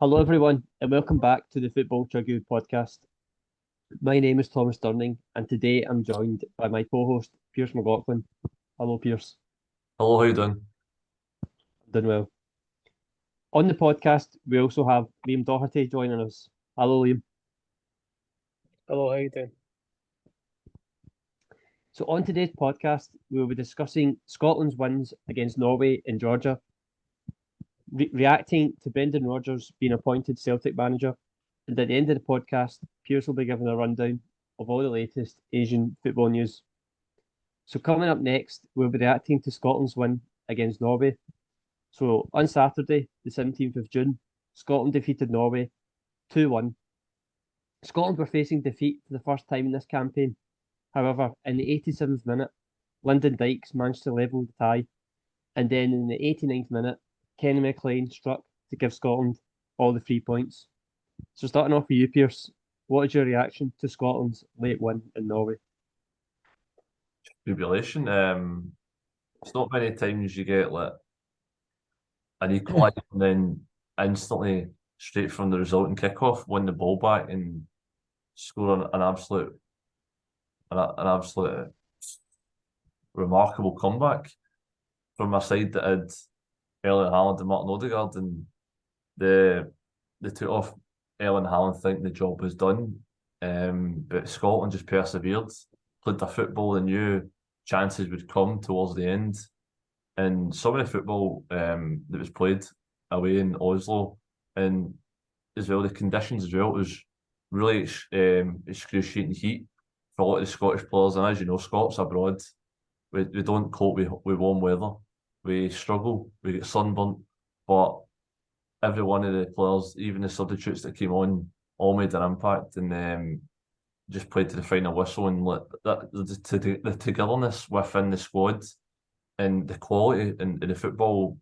Hello, everyone, and welcome back to the Football Chuggu Podcast. My name is Thomas Durning, and today I'm joined by my co-host, Pearse McLaughlin. Hello, Pearse. Hello, how you doing? I'm doing well. On the podcast, we also have Liam Docherty joining us. Hello, Liam. Hello, how you doing? So on today's podcast, we will be discussing Scotland's wins against Norway and Georgia, reacting to Brendan Rodgers being appointed Celtic manager, and at the end of the podcast, Pearse will be giving a rundown of all the latest Asian football news. So coming up next, we'll be reacting to Scotland's win against Norway. So on Saturday, the 17th of June, Scotland defeated Norway 2-1. Scotland were facing defeat for the first time in this campaign. However, in the 87th minute, Lyndon Dykes managed to level the tie. And then in the 89th minute, Kenny McLean struck to give Scotland all the 3 points. So starting off with you, Pearse, what is your reaction to Scotland's late win in Norway? Jubilation. It's not many times you get like an equaliser and then instantly, straight from the resulting kickoff, win the ball back and score an absolute remarkable comeback from a side that had Erling Haaland and Martin Odegaard, and they took off Erling Haaland thinking the job was done. But Scotland just persevered, played their football, and knew chances would come towards the end. And some of the football that was played away in Oslo, and as well the conditions as well, it was really excruciating heat for a lot of the Scottish players. And as you know, Scots abroad, we don't cope with warm weather. We struggle, we get sunburnt, but every one of the players, even the substitutes that came on, all made an impact and just played to the final whistle. And the togetherness within the squad and the quality in the football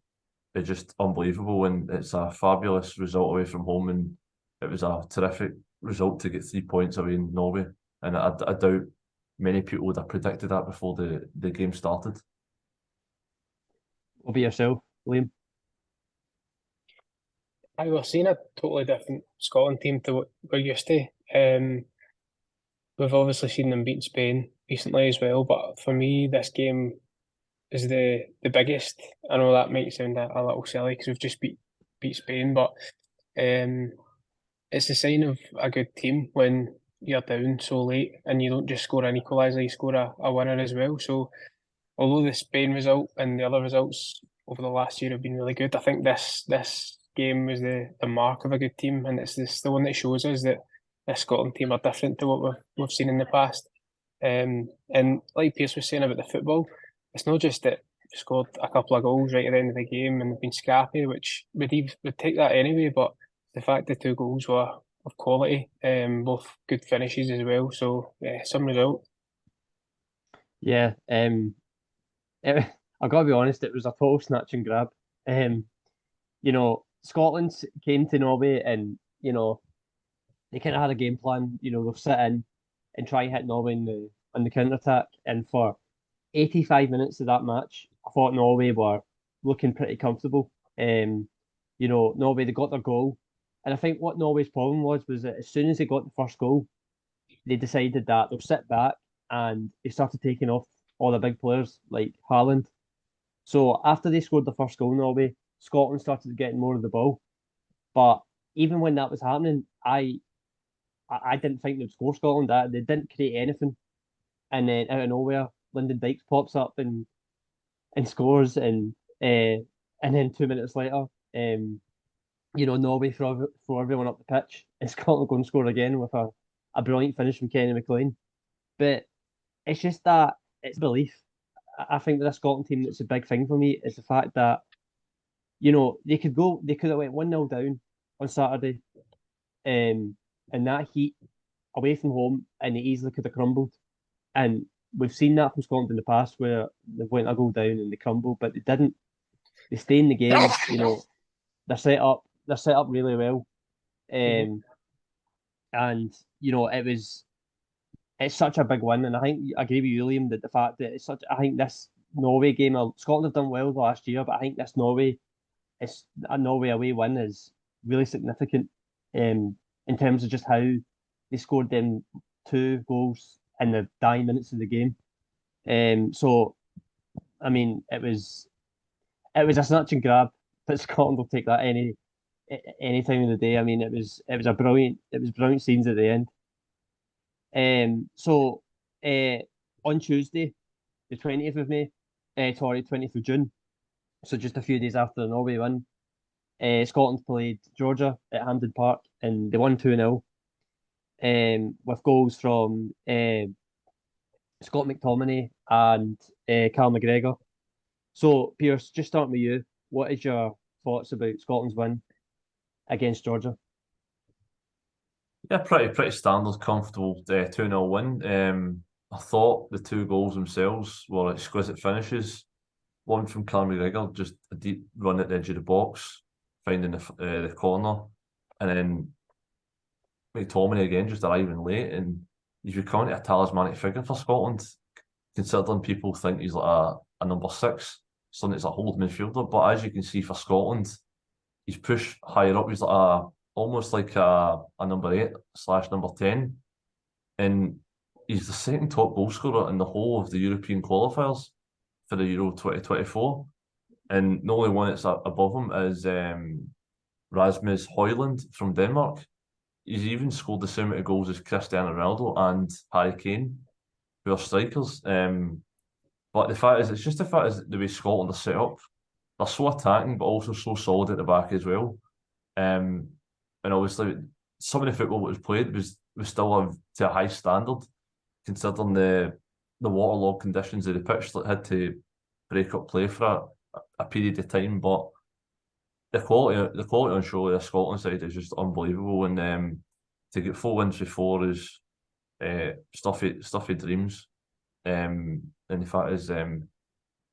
is just unbelievable. And it's a fabulous result away from home, and it was a terrific result to get 3 points away in Norway. And I doubt many people would have predicted that before the game started. What about yourself, Liam? I was seeing a totally different Scotland team to what we're used to. We've obviously seen them beat Spain recently as well, but for me, this game is the biggest. I know that might sound a little silly because we've just beat Spain, but it's a sign of a good team when you're down so late and you don't just score an equaliser, you score a winner as well. So although the Spain result and the other results over the last year have been really good, I think this game was the mark of a good team, and it's the one that shows us that this Scotland team are different to what we've seen in the past. And like Pearse was saying about the football, it's not just that we scored a couple of goals right at the end of the game and been scrappy, which would take that anyway, but the fact the 2 goals were of quality, both good finishes as well. So yeah, some result. Yeah, I've got to be honest, it was a total snatch and grab. Scotland came to Norway and, they kind of had a game plan. They'll sit in and try and hit Norway on the counter-attack. And for 85 minutes of that match, I thought Norway were looking pretty comfortable. Norway, they got their goal. And I think what Norway's problem was that as soon as they got the first goal, they decided that they'll sit back and they started taking off all the big players like Haaland. So after they scored the first goal, Norway, Scotland started getting more of the ball. But even when that was happening, I didn't think they'd score Scotland. They didn't create anything. And then out of nowhere, Lyndon Dykes pops up and scores. And then 2 minutes later, Norway throw everyone up the pitch, and Scotland go and score again with a brilliant finish from Kenny McLean. But it's just that it's belief. I think with this Scotland team, that's a big thing for me, is the fact that, they could have went 1-0 down on Saturday, in that heat away from home, and they easily could have crumbled. And we've seen that from Scotland in the past where they went a goal down and they crumbled, but they didn't. They stay in the game. They're set up really well. And it's such a big win, and I think I agree with you, William, that the fact that I think this Norway game, Scotland have done well last year, but I think this Norway away win is really significant in terms of just how they scored them 2 goals in the dying minutes of the game. So I mean, it was a snatch and grab, but Scotland will take that any time of the day. I mean, it was brilliant scenes at the end. So on Tuesday, the 20th of May, 20th of June, so just a few days after the Norway win, Scotland played Georgia at Hampden Park and they won 2-0, with goals from Scott McTominay and Cal McGregor. So, Pearse, just starting with you, what is your thoughts about Scotland's win against Georgia? Yeah, pretty standard, comfortable 2-0 win. I thought the 2 goals themselves were exquisite finishes. One from Cal McGregor, just a deep run at the edge of the box, finding the corner, and then McTominay again just arriving late, and he's becoming a talismanic figure for Scotland, considering people think he's like a number 6, something that's a holding midfielder. But as you can see for Scotland, he's pushed higher up. He's like almost like a number 8/number 10, and he's the second top goal scorer in the whole of the European qualifiers for the Euro 2024. And the only one that's above him is Rasmus Højlund from Denmark. He's even scored the same amount of goals as Cristiano Ronaldo and Harry Kane, who are strikers. But it's just the fact is the way Scotland are set up. They're so attacking, but also so solid at the back as well. And obviously, some of the football that was played was still to a high standard, considering the waterlogged conditions of the pitch that had to break up play for a period of time. But the quality on show of the Scotland side is just unbelievable, and to get 4 wins before is stuffy dreams. And the fact is,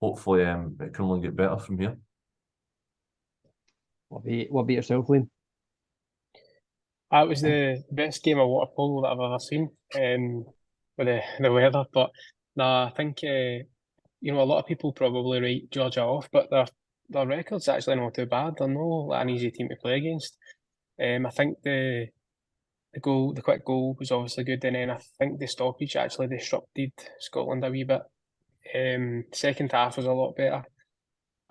hopefully, it can only get better from here. What about yourself, Liam? That was the best game of water polo that I've ever seen, with the weather. But no, I think a lot of people probably write Georgia off, but their record's actually not too bad. They're not an easy team to play against. I think the quick goal was obviously good, and then I think the stoppage actually disrupted Scotland a wee bit. Second half was a lot better,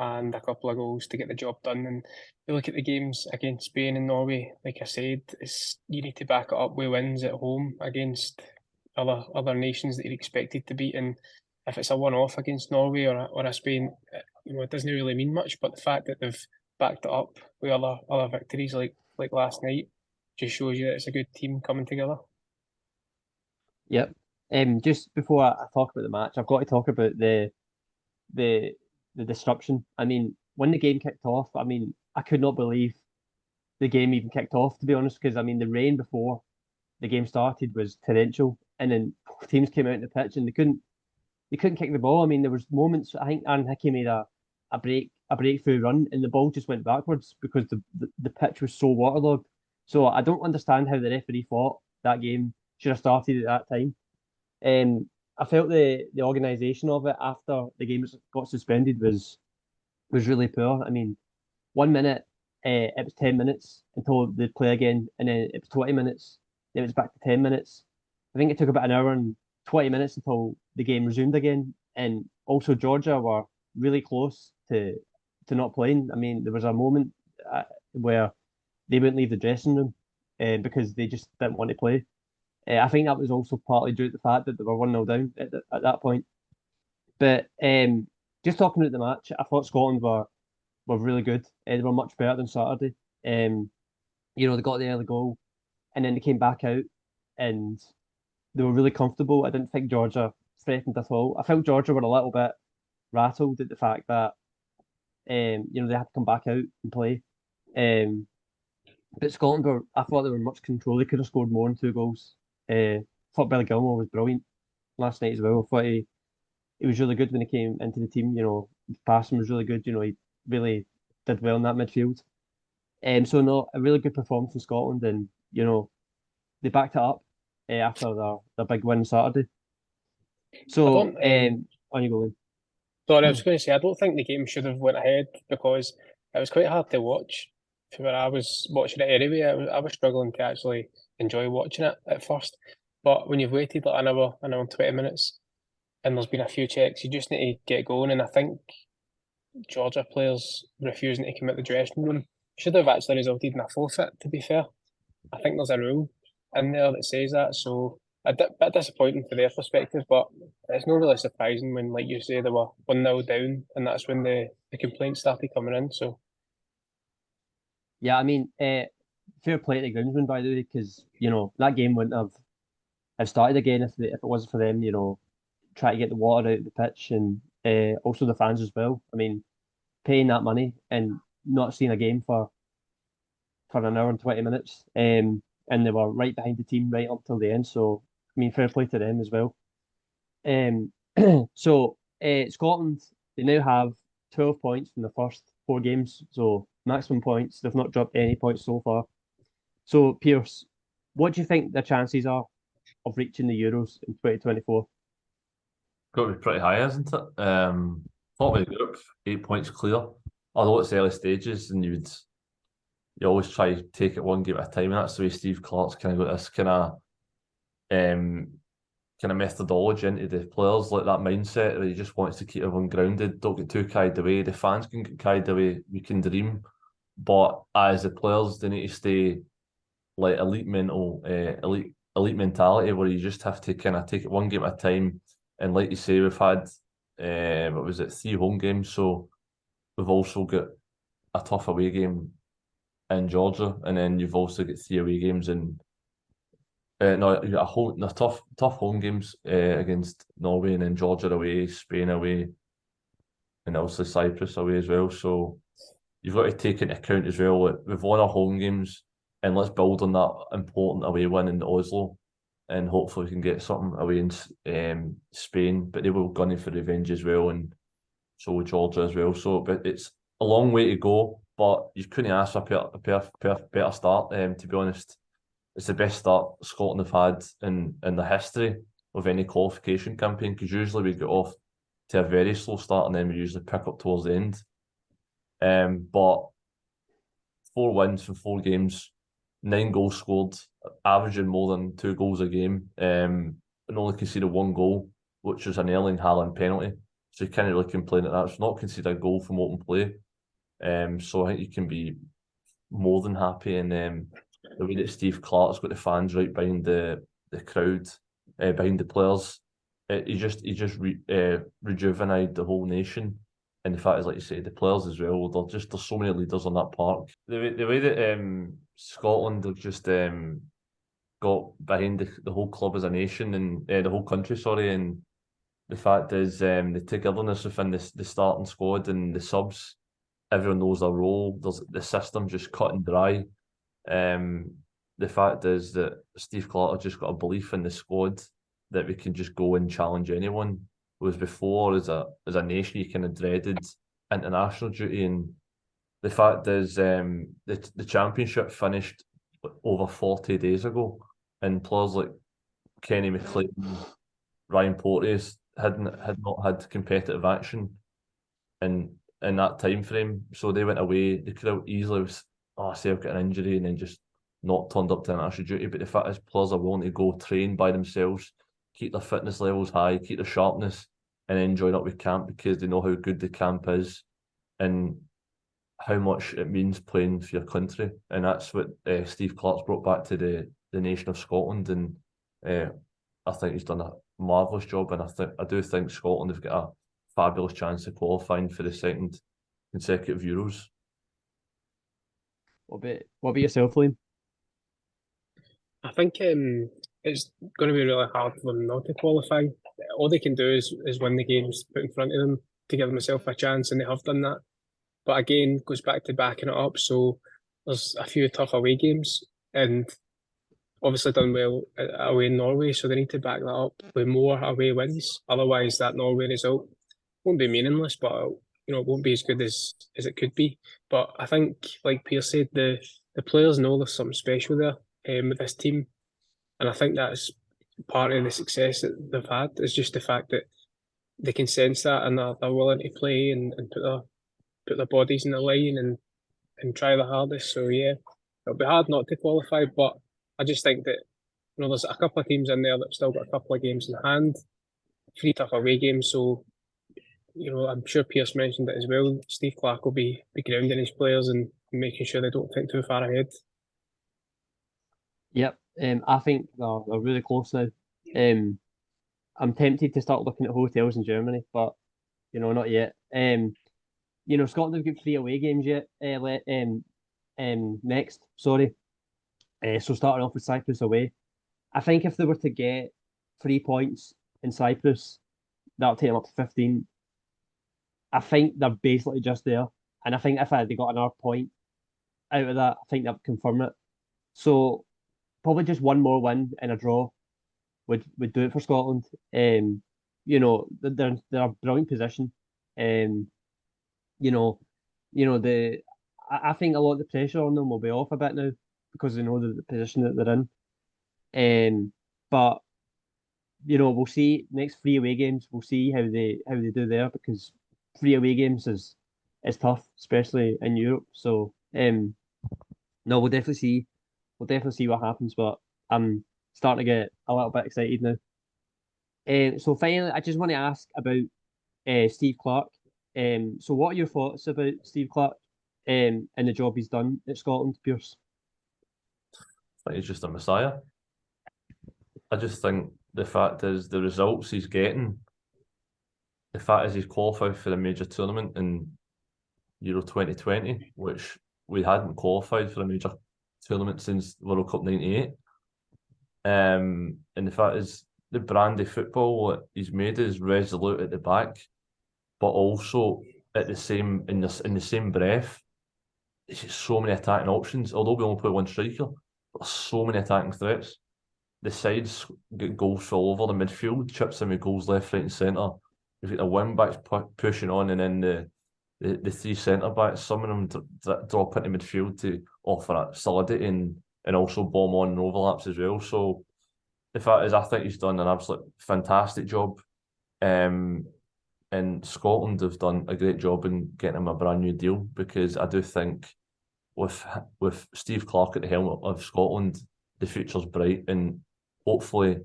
and a couple of goals to get the job done. And you look at the games against Spain and Norway, like I said, you need to back it up with wins at home against other nations that you're expected to beat. And if it's a one-off against Norway or a Spain, it doesn't really mean much. But the fact that they've backed it up with other victories like last night just shows you that it's a good team coming together. Yep. Just before I talk about the match, I've got to talk about the disruption. I mean, when the game kicked off, I mean, I could not believe the game even kicked off, to be honest, because I mean, the rain before the game started was torrential, and then teams came out on the pitch and they couldn't kick the ball. I mean, there was moments, I think Aaron Hickey made a breakthrough run and the ball just went backwards because the pitch was so waterlogged. So I don't understand how the referee thought that game should have started at that time. I felt the organisation of it after the game got suspended was really poor. I mean, 1 minute it was 10 minutes until they'd play again, and then it was 20 minutes, then it was back to 10 minutes. I think it took about an hour and 20 minutes until the game resumed again. And also Georgia were really close to not playing. I mean, there was a moment where they wouldn't leave the dressing room because they just didn't want to play. I think that was also partly due to the fact that they were 1-0 down at that point. But just talking about the match, I thought Scotland were really good. They were much better than Saturday. They got the early goal and then they came back out and they were really comfortable. I didn't think Georgia threatened at all. I felt Georgia were a little bit rattled at the fact that they had to come back out and play. But Scotland I thought they were much control. They could have scored more than 2 goals. I thought Billy Gilmore was brilliant last night as well. I thought he was really good when he came into the team. His passing was really good. He really did well in that midfield. So no, a really good performance from Scotland, and they backed it up after their big win Saturday. So on you go, Liam. Sorry, I was going to say, I don't think the game should have went ahead because it was quite hard to watch where I was watching it anyway, I was struggling to actually enjoy watching it at first. But when you've waited like an hour and 20 minutes, and there's been a few checks, you just need to get going. And I think Georgia players refusing to come out the dressing room should have actually resulted in a forfeit, to be fair. I think there's a rule in there that says that, so a bit disappointing for their perspective, but it's not really surprising when, like you say, they were 1-0 down, and that's when the complaints started coming in. So Yeah, I mean, fair play to the groundsman, by the way, because that game wouldn't have started again if it wasn't for them. Try to get the water out of the pitch, and also the fans as well. I mean, paying that money and not seeing a game for an hour and 20 minutes, and they were right behind the team right up till the end. So I mean, fair play to them as well. So Scotland, they now have 12 points from the first 4 games, so maximum points. They've not dropped any points so far. So Pearse, what do you think their chances are of reaching the Euros in 2024? Got to be pretty high, isn't it? Top of the group, 8 points clear. Although it's early stages, and you always try to take it one game at a time, and that's the way Steve Clarke's kind of got this kind of methodology into the players, like that mindset where he just wants to keep everyone grounded. Don't get too carried away. The fans can get carried away. We can dream, but as the players, they need to stay like elite mentality, where you just have to kind of take it one game at a time. And like you say, we've had 3 home games, so we've also got a tough away game in Georgia, and then you've also got 3 away games in you got tough home games against Norway, and then Georgia away, Spain away, and obviously Cyprus away as well. So you've got to take into account as well that we've won our home games, and let's build on that important away win in Oslo, and hopefully we can get something away in Spain. But they were gunning for revenge as well, and so with Georgia as well. So, but it's a long way to go, but you couldn't ask for a better start. To be honest, it's the best start Scotland have had in the history of any qualification campaign, because usually we get off to a very slow start and then we usually pick up towards the end. But 4 wins from 4 games, 9 goals scored, averaging more than 2 goals a game, and only conceded 1 goal, which was an Erling Haaland penalty. So you can't really complain at that. It's not considered a goal from open play. So I think you can be more than happy. And the way that Steve Clarke's got the fans right behind the crowd, behind the players, he just rejuvenated the whole nation. And the fact is, like you say, the players as well. There's so many leaders on that park. The way that Scotland have just got behind the whole club as a nation, and the whole country, sorry, and the fact is the togetherness within the starting squad and the subs. Everyone knows their role. There's the system just cut and dry. The fact is that Steve Clarke has just got a belief in the squad that we can just go and challenge anyone. Whereas before, as a nation, you kind of dreaded international duty. And the fact is, the championship finished over 40 days ago, and players like Kenny McLean, Ryan Porteous had not had competitive action in that time frame. So they went away. They could have easily say I've got an injury and then just not turned up to international duty. But the fact is, players are willing to go train by themselves, keep their fitness levels high, keep their sharpness, and then join up with camp because they know how good the camp is and how much it means playing for your country. And that's what Steve Clarke's brought back to the nation of Scotland. And I think he's done a marvellous job. And I do think Scotland have got a fabulous chance of qualifying for the 2nd consecutive Euros. What about yourself, Liam? I think it's going to be really hard for them not to qualify. All they can do is win the games put in front of them to give themselves a chance, and they have done that. But again, goes back to backing it up. So there's a few tough away games, and obviously done well away in Norway, so they need to back that up with more away wins. Otherwise, that Norway result won't be meaningless, but it won't be as good as it could be. But I think, like Pearse said, the players know there's something special there with this team, and I think that's part of the success that they've had. Is just the fact that they can sense that, and they're willing to play and put their bodies in the line, and and try the hardest. So yeah, it'll be hard not to qualify, but I just think that there's a couple of teams in there that still got a couple of games in hand, 3 tough away games. So I'm sure Pearse mentioned it as well. Steve Clarke will be grounding his players and making sure they don't think too far ahead. Yep. I think they're really close now. I'm tempted to start looking at hotels in Germany, but not yet. Scotland have got 3 away games yet. Next, sorry. So starting off with Cyprus away, I think if they were to get 3 points in Cyprus, that'll take them up to 15. I think they're basically just there, and I think if they got another point out of that, I think they'll confirm it. So probably just one more win and a draw would do it for Scotland. They're a brilliant position. I think a lot of the pressure on them will be off a bit now because they know the position that they're in. But we'll see next 3 away games. We'll see how they do there because 3 away games is tough, especially in Europe. So no, we'll definitely see what happens. But I'm starting to get a little bit excited now. So finally, I just want to ask about Steve Clarke. So what are your thoughts about Steve Clarke and the job he's done at Scotland, Pearse? I think he's just a messiah. I just think the fact is the results he's getting, the fact is he's qualified for a major tournament in Euro 2020, which we hadn't qualified for a major tournament since World Cup 98. And the fact is the brand of football that he's made is resolute at the back, but also at the same in the same breath, it's just so many attacking options. Although we only play one striker, there's so many attacking threats. The sides get goals from all over the midfield, chips in with goals left, right, and centre. You've got the wing backs pushing on, and then the 3 centre backs, some of them drop into midfield to offer that solidity and also bomb on and overlaps as well. So the fact is, I think he's done an absolute fantastic job. And Scotland have done a great job in getting him a brand new deal, because I do think with Steve Clarke at the helm of Scotland, the future's bright, and hopefully,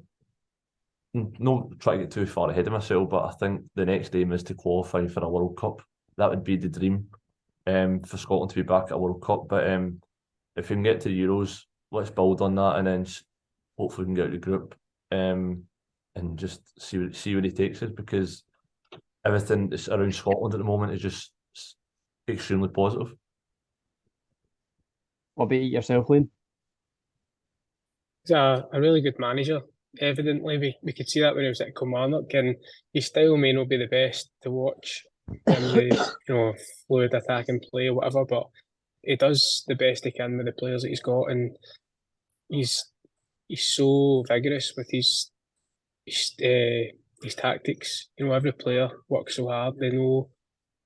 not try to get too far ahead of myself, but I think the next aim is to qualify for a World Cup. That would be the dream for Scotland to be back at a World Cup. But if we can get to the Euros, let's build on that, and then hopefully we can get out of the group and just see where he takes us, because everything that's around Scotland at the moment is just extremely positive. What about yourself, Liam? He's a really good manager. Evidently, we could see that when he was at Kilmarnock, and his style may not be the best to watch in terms of fluid attacking play or whatever, but he does the best he can with the players that he's got, and he's so vigorous with his tactics. Every player works so hard; they know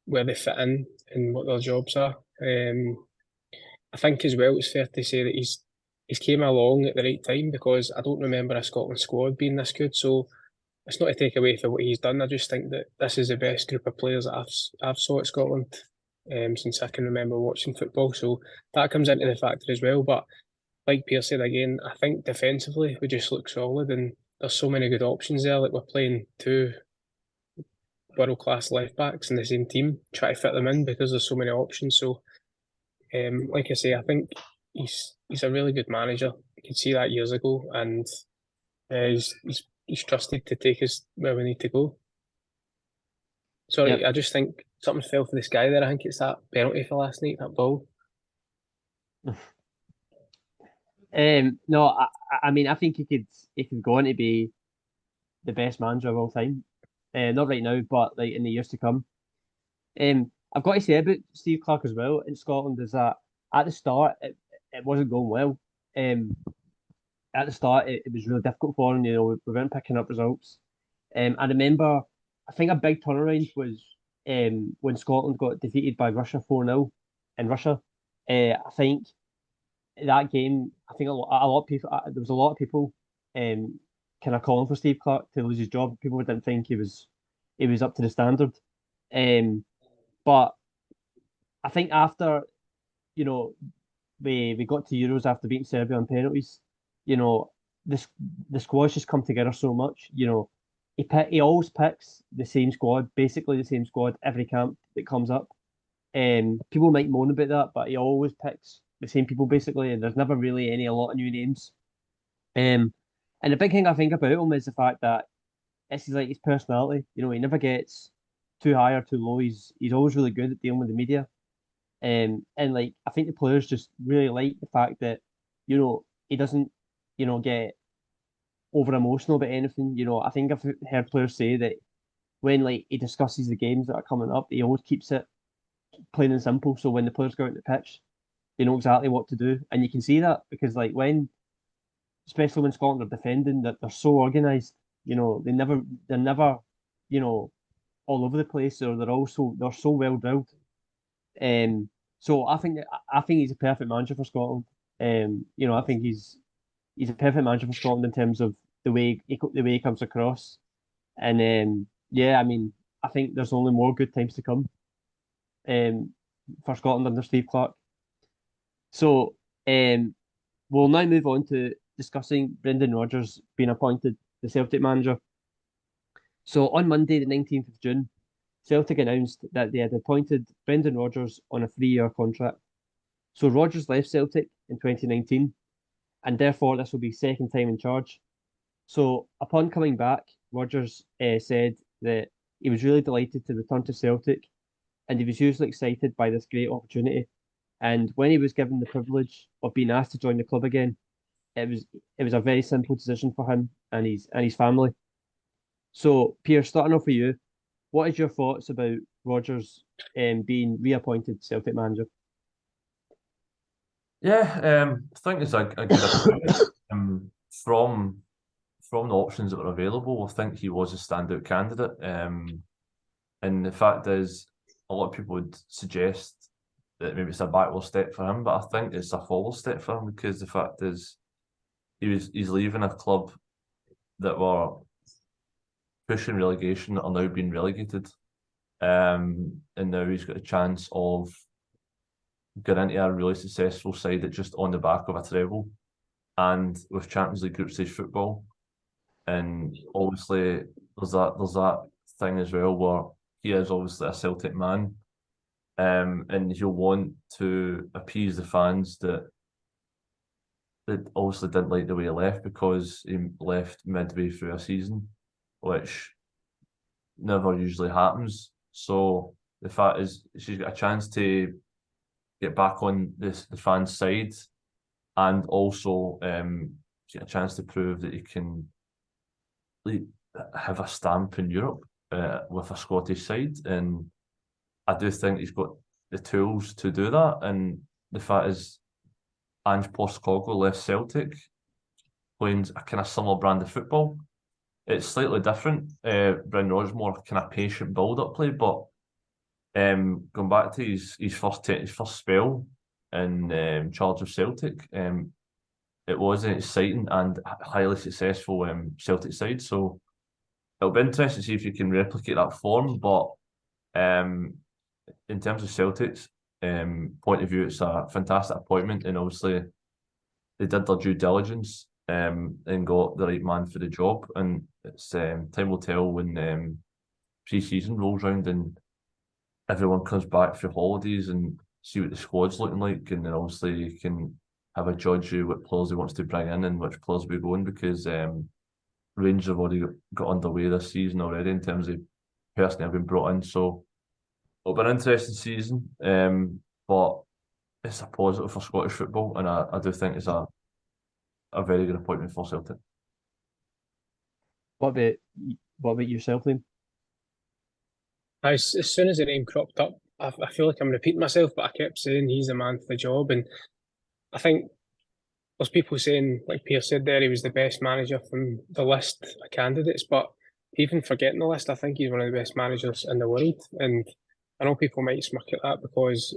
where they fit in and what their jobs are. I think as well, it's fair to say that he's came along at the right time, because I don't remember a Scotland squad being this good. So it's not to take away from what he's done. I just think that this is the best group of players that I've saw at Scotland since I can remember watching football. So that comes into the factor as well. But like Pearse said again, I think defensively we just look solid, and there's so many good options there. Like, we're playing 2 world-class left backs in the same team, try to fit them in because there's so many options. So like I say, I think he's a really good manager. You could see that years ago, and he's trusted to take us where we need to go. Sorry, yep. I just think something fell for the sky there. I think it's that penalty for last night, that ball. No, I mean, I think he could go on to be the best manager of all time. Not right now, but like in the years to come. I've got to say about Steve Clarke as well in Scotland is that at the start it wasn't going well. At the start it was really difficult for him. We weren't picking up results. I remember, I think a big turnaround was when Scotland got defeated by Russia 4-0 in Russia. I think that game, I think a lot of people, there was a lot of people kind of calling for Steve Clarke to lose his job. People didn't think he was up to the standard. But I think after, you know, we got to Euros after beating Serbia on penalties. You know, the squad's just come together so much. You know, he always picks the same squad, basically the same squad every camp that comes up. People might moan about that, but he always picks the same people basically, and there's never really a lot of new names. And the big thing I think about him is the fact that this is like his personality. You know, he never gets too high or too low. He's always really good at dealing with the media. And like I think the players just really like the fact that, you know, he doesn't, you know, get over emotional about anything. You know, I think I've heard players say that when like he discusses the games that are coming up, he always keeps it plain and simple. So when the players go out on the pitch, they know exactly what to do. And you can see that because like especially when Scotland are defending, that they're so organised. You know, they're never, you know, all over the place, or they're so well drilled. So I think he's a perfect manager for Scotland. You know, I think he's a perfect manager for Scotland in terms of the way he comes across. And yeah, I mean, I think there's only more good times to come. For Scotland under Steve Clarke. So we'll now move on to discussing Brendan Rodgers being appointed the Celtic manager. So on Monday, the 19th of June, Celtic announced that they had appointed Brendan Rodgers on a 3-year contract. So Rodgers left Celtic in 2019, and therefore this will be second time in charge. So upon coming back, Rodgers said that he was really delighted to return to Celtic, and he was hugely excited by this great opportunity. And when he was given the privilege of being asked to join the club again, it was a very simple decision for him and his family. So, Pearse, starting off with you, what is your thoughts about Rodgers being reappointed Celtic manager? Yeah, I think it's a good appointment. From the options that were available, I think he was a standout candidate. And the fact is, a lot of people would suggest that maybe it's a backward step for him, but I think it's a forward step for him because the fact is, he's leaving a club that were pushing relegation that are now being relegated. And now he's got a chance of getting into a really successful side that just on the back of a treble and with Champions League group stage football. And obviously there's that thing as well where he is obviously a Celtic man. And he'll want to appease the fans that obviously didn't like the way he left because he left midway through a season, which never usually happens. So the fact is, she's got a chance to get back on the fans' side, and also she's got a chance to prove that he can have a stamp in Europe with a Scottish side. And I do think he's got the tools to do that. And the fact is, Ange Postecoglou left Celtic playing a kind of similar brand of football. It's slightly different. Brendan Rodgers more kind of patient build-up play, but going back to his first spell in charge of Celtic, it was an exciting and highly successful Celtic side. So it'll be interesting to see if you can replicate that form. But in terms of Celtic's point of view, it's a fantastic appointment, and obviously they did their due diligence and got the right man for the job. And it's time will tell when pre-season rolls round and everyone comes back for holidays and see what the squad's looking like, and then obviously you can have a judge of what players he wants to bring in and which players will be going, because Rangers have already got underway this season already in terms of personnel being brought in. So it'll be an interesting season, but it's a positive for Scottish football, and I do think it's a very good appointment for Celtic. What about yourself, Liam? As soon as the name cropped up, I feel like I'm repeating myself, but I kept saying he's the man for the job. And I think there's people saying, like Pearse said there, he was the best manager from the list of candidates, but even forgetting the list, I think he's one of the best managers in the world. And I know people might smirk at that because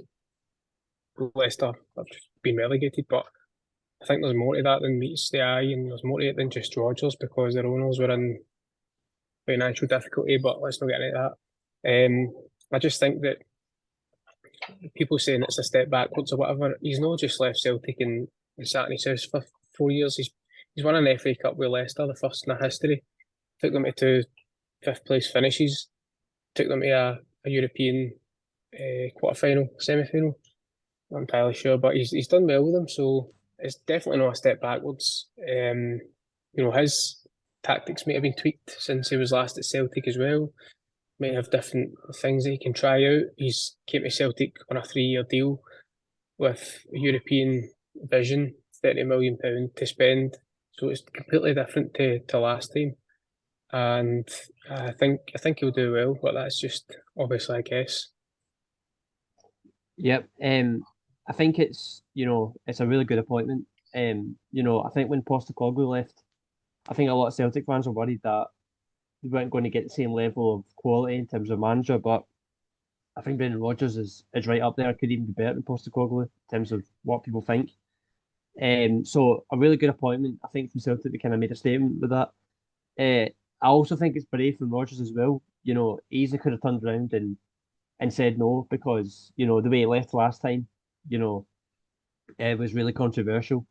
Leicester have been relegated, but I think there's more to that than meets the eye, and there's more to it than just Rodgers, because their owners were in financial difficulty, but let's not get into that. I just think that people saying it's a step backwards or whatever. He's not just left Celtic and sat in his house for 4 years. He's won an FA Cup with Leicester, the first in their history. Took them to 2 fifth-place finishes. Took them to a European quarter-final, semi-final. Not entirely sure, but he's done well with them, so it's definitely not a step backwards. His tactics may have been tweaked since he was last at Celtic as well. Might have different things that he can try out. He's came to Celtic on a 3-year deal with a European vision, £30 million to spend. So it's completely different to last time. And I think he'll do well, but that's just obviously a guess. Yep. I think it's a really good appointment. I think when Postecoglou left, I think a lot of Celtic fans were worried that they weren't going to get the same level of quality in terms of manager, but I think Brendan Rodgers is right up there. Could even be better than Postecoglou in terms of what people think. So a really good appointment. I think from Celtic they kind of made a statement with that. I also think it's brave from Rodgers as well. Easily could have turned around and said no, because the way he left last time, it was really controversial.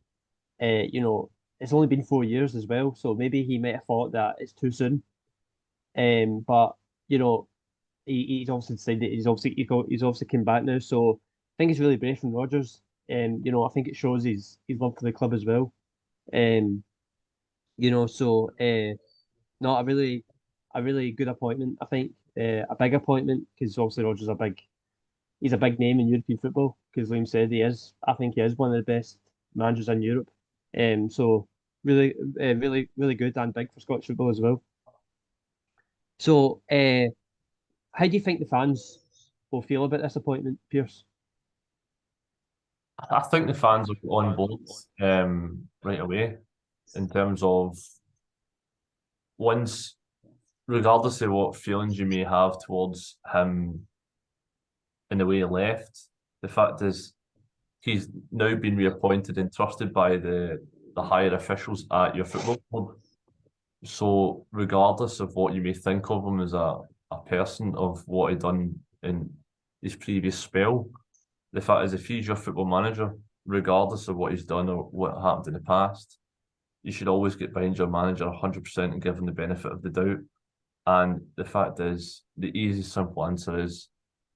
It's only been 4 years as well, so maybe he might have thought that it's too soon. But he's obviously decided he's obviously came back now, so I think it's really brave from Rodgers. I think it shows his love for the club as well. Not a really good appointment. I think a big appointment, because obviously Rodgers he's a big name in European football, because Liam said I think he is one of the best managers in Europe. So really, really, really good and big for Scottish football as well. So, how do you think the fans will feel about this appointment, Pearse? I think the fans are on board right away, in terms of once, regardless of what feelings you may have towards him in the way he left, the fact is he's now been reappointed and trusted by the higher officials at your football club. So regardless of what you may think of him as a person, of what he done in his previous spell, the fact is if he's your football manager, regardless of what he's done or what happened in the past, you should always get behind your manager 100% and give him the benefit of the doubt. And the fact is, the easy, simple answer is,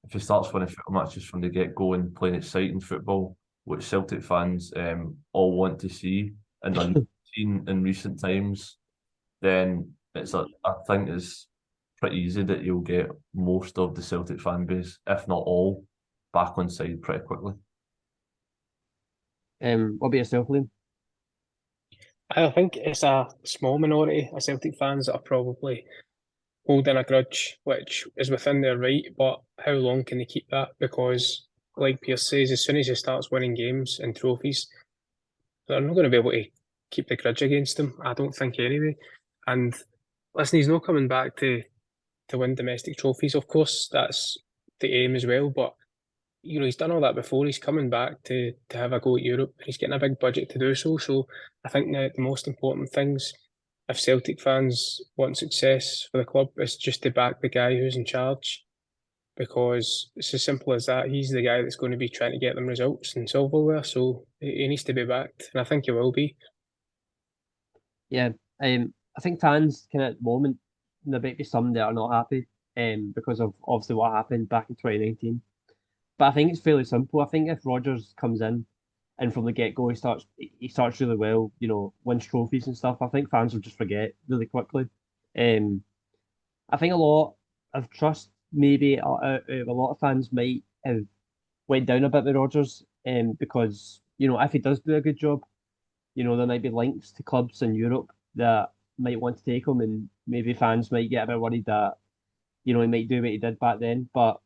if he starts winning football matches from the get-go and playing exciting football, which Celtic fans all want to see and are seen in recent times, then I think it's pretty easy that you'll get most of the Celtic fan base, if not all, back on side pretty quickly. What about yourself, Liam? I think it's a small minority of Celtic fans that are probably holding a grudge, which is within their right, but how long can they keep that? Because, like Pearse says, as soon as he starts winning games and trophies, they're not going to be able to keep the grudge against him, I don't think, anyway. And listen, he's not coming back to win domestic trophies. Of course, that's the aim as well, but he's done all that before. He's coming back to have a go at Europe. He's getting a big budget to do so. So I think the most important things, if Celtic fans want success for the club, is just to back the guy who's in charge, because it's as simple as that. He's the guy that's going to be trying to get them results in silverware, so he needs to be backed, and I think he will be. Yeah, I think fans kind of at the moment, there might be some that are not happy because of obviously what happened back in 2019. But I think it's fairly simple. I think if Rodgers comes in and from the get-go he starts really well, wins trophies and stuff, I think fans will just forget really quickly. I think a lot of trust, maybe a lot of fans might have went down a bit with Rodgers, because if he does do a good job, there might be links to clubs in Europe that might want to take him, and maybe fans might get a bit worried that he might do what he did back then. But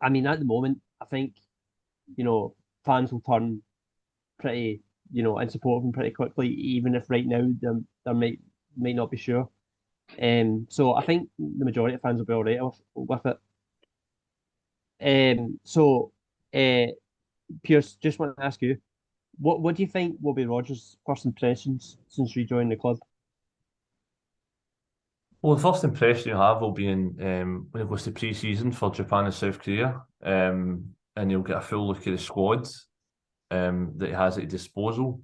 I mean, at the moment, I think fans will turn pretty in support of him pretty quickly, even if right now they might not be sure. So I think the majority of fans will be all right with it. So Pearse, just want to ask you, what do you think will be Rodgers' first impressions since rejoining the club? Well, the first impression you have will be in when it goes to pre-season for Japan and South Korea, and you'll get a full look at the squad that he has at his disposal.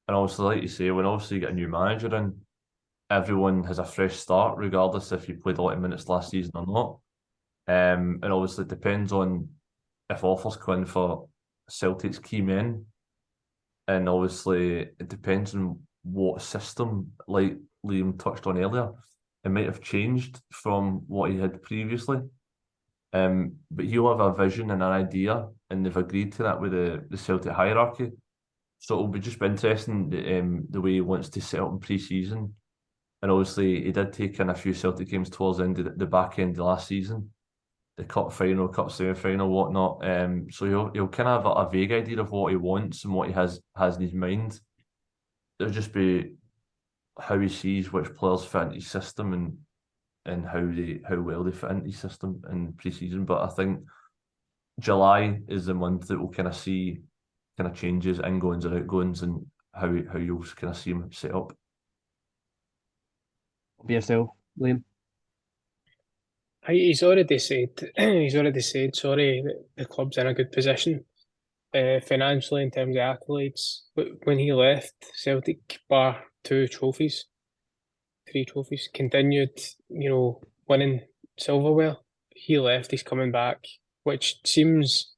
And obviously, like you say, when obviously you get a new manager in, everyone has a fresh start, regardless if you played a lot of minutes last season or not. And obviously, it depends on if offers come in for Celtic's key men, and obviously it depends on what system, like Liam touched on earlier, it might have changed from what he had previously. But he'll have a vision and an idea, and they've agreed to that with the Celtic hierarchy. So it'll be interesting the way he wants to set up in pre-season. And obviously, he did take in a few Celtic games towards the end of the back end of last season, the cup final, cup semi-final, whatnot. So he'll kind of have a vague idea of what he wants and what he has in his mind. It'll just be how he sees which players fit into his system and how well they fit into his system in pre-season. But I think July is the month that we'll kind of see kind of changes, ingoings and outgoings, and how you'll kind of see him set up. Be yourself, Liam. He's already said. Sorry, that the club's in a good position financially in terms of accolades. But when he left, Celtic, bar 3 trophies, continued, winning silverware. He left. He's coming back, which seems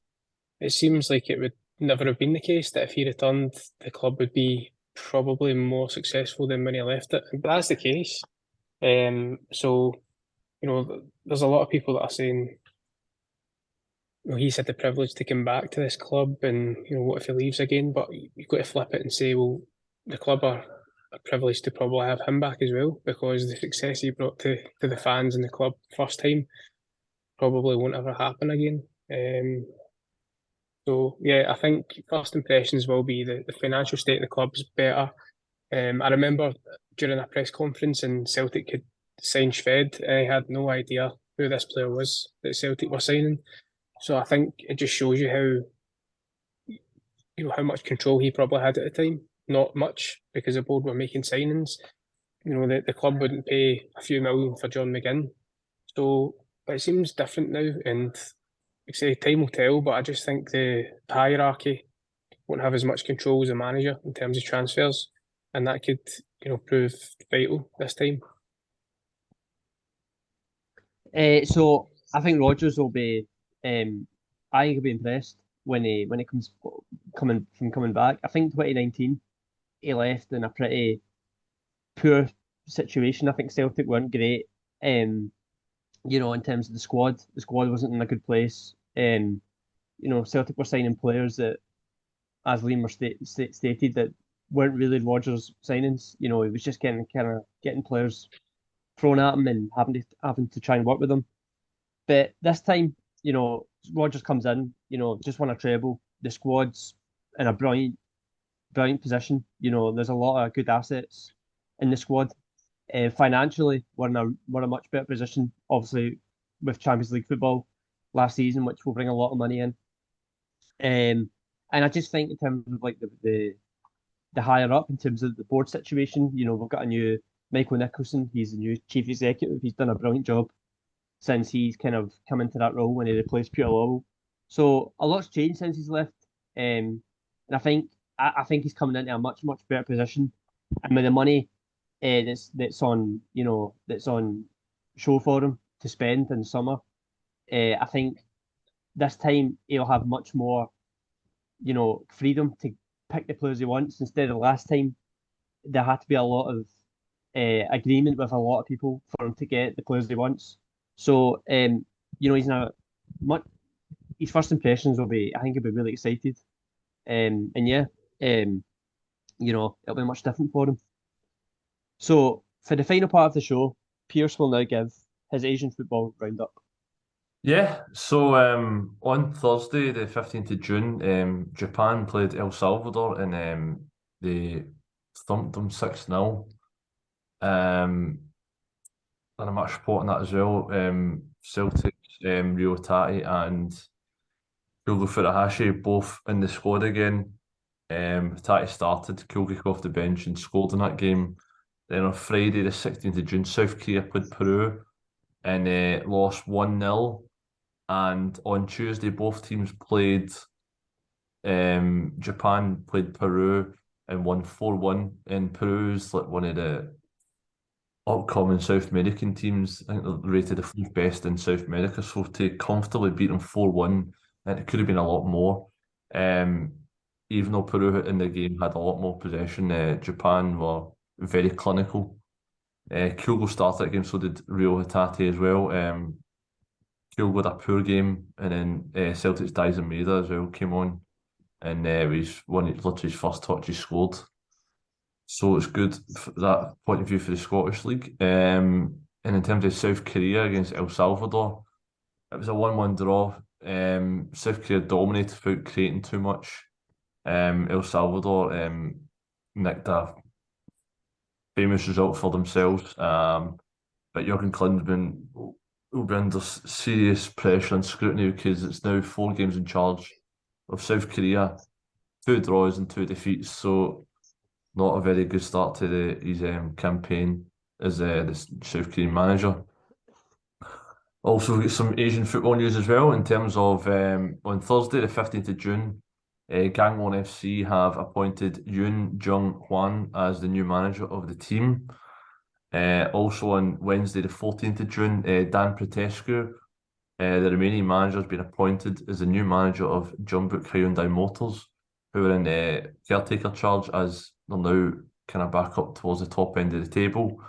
like it would never have been the case. That if he returned, the club would be probably more successful than when he left it. But that's the case. So, there's a lot of people that are saying, he's had the privilege to come back to this club, and what if he leaves again? But you've got to flip it and say, well, the club are privileged to probably have him back as well, because the success he brought to the fans and the club first time probably won't ever happen again. So yeah, I think first impressions will be the financial state of the club is better. I remember during a press conference and Celtic had signed Shved, and I had no idea who this player was that Celtic were signing. So I think it just shows you how much control he probably had at the time. Not much, because the board were making signings. The club wouldn't pay a few million for John McGinn. So it seems different now, and like I say, time will tell, but I just think the hierarchy won't have as much control as a manager in terms of transfers, and that could, prove vital this time. So I think Rodgers will be. I think he'll be impressed when he coming back. I think 2019 he left in a pretty poor situation. I think Celtic weren't great. In terms of the squad wasn't in a good place. Celtic were signing players that, as Liam stated, that weren't really Rodgers signings. He was just kind of getting players thrown at him and having to try and work with them. But this time, Rodgers comes in, just won a treble. The squad's in a brilliant position. There's a lot of good assets in the squad. Financially, we're in a much better position, obviously, with Champions League football last season, which will bring a lot of money in. And I just think in terms of like the higher up, in terms of the board situation, we've got a new Michael Nicholson. He's the new chief executive. He's done a brilliant job since he's kind of come into that role when he replaced Peter Lawwell. So a lot's changed since he's left. And I think he's coming into a much better position. And with the money that's on show for him to spend in the summer, I think this time he'll have much more freedom to pick the players he wants, instead of last time there had to be a lot of agreement with a lot of people for him to get the players he wants. So he's now his first impressions will be, I think he'll be really excited. And yeah, it'll be much different for him. So for the final part of the show, Pearse will now give his Asian football roundup. Yeah, so on Thursday, the 15th of June, Japan played El Salvador and they thumped them 6-0. Done a match report on that as well. Celtic's Ryo Tati and Kyogo Furuhashi both in the squad again. Tati started, Kyogo off the bench and scored in that game. Then on Friday, the 16th of June, South Korea played Peru and lost 1-0. And on Tuesday, both teams played. Japan played Peru and won 4-1. And Peru's like one of the upcoming South American teams. I think they're rated the 4th best in South America. So to comfortably beat them 4-1, and it could have been a lot more. Even though Peru in the game had a lot more possession, Japan were very clinical. Kyogo started that game, so did Rio Hatate as well. Kyogo had a poor game, and then Celtic's Dyson Maeda as well came on, and literally his first touch he scored. So it's good from that point of view for the Scottish League. And in terms of South Korea against El Salvador, it was a 1-1 draw. South Korea dominated without creating too much. El Salvador nicked a famous result for themselves. But Jurgen Klinsmann will be under serious pressure and scrutiny because it's now 4 games in charge of South Korea, 2 draws and 2 defeats. So not a very good start to his campaign as the South Korean manager. Also, we've got some Asian football news as well in terms of on Thursday, the 15th of June, Gangwon FC have appointed Yoon Jung Hwan as the new manager of the team. Also on Wednesday, the 14th of June, Dan Petrescu, the Romanian manager, has been appointed as the new manager of Jeonbuk Hyundai Motors, who are in caretaker charge as they're now kind of back up towards the top end of the table.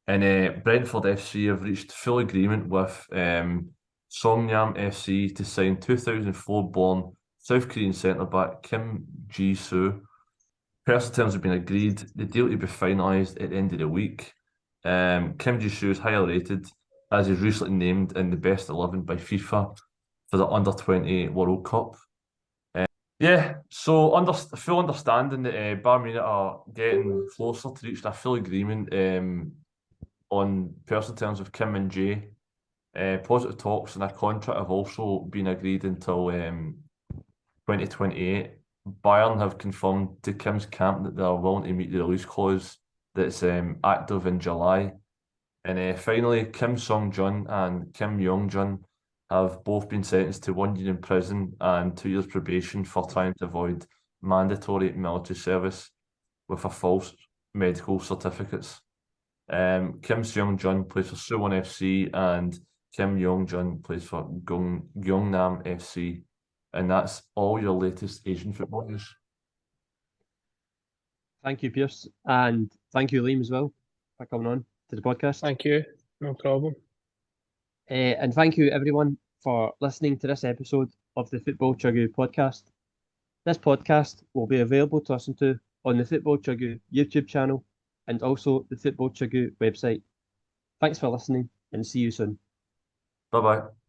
And Brentford FC have reached full agreement with Songnam FC to sign 2004-born South Korean centre-back Kim Ji-soo. Personal terms have been agreed. The deal to be finalised at the end of the week. Kim Ji-soo is highly rated, as he's recently named in the best 11 by FIFA for the Under-20 World Cup. So full understanding that Bayern Munich are getting closer to reaching a full agreement on personal terms with Kim and Jay. Positive talks and a contract have also been agreed until 2028. Bayern have confirmed to Kim's camp that they are willing to meet the release clause that's active in July. And finally, Kim Sung-jun and Kim Yong-jun have both been sentenced to 1 year in prison and 2 years probation for trying to avoid mandatory military service with a false medical certificates. Kim Seung-jun plays for Suwon FC and Kim Yong-jun plays for Gyeongnam FC. And that's all your latest Asian football news. Thank you, Pearse, and thank you, Liam, as well, for coming on to the podcast. Thank you. No problem. And thank you, everyone, for listening to this episode of the Football Chuggu Podcast. This podcast will be available to listen to on the Football Chuggu YouTube channel and also the Football Chuggu website. Thanks for listening and see you soon. Bye-bye.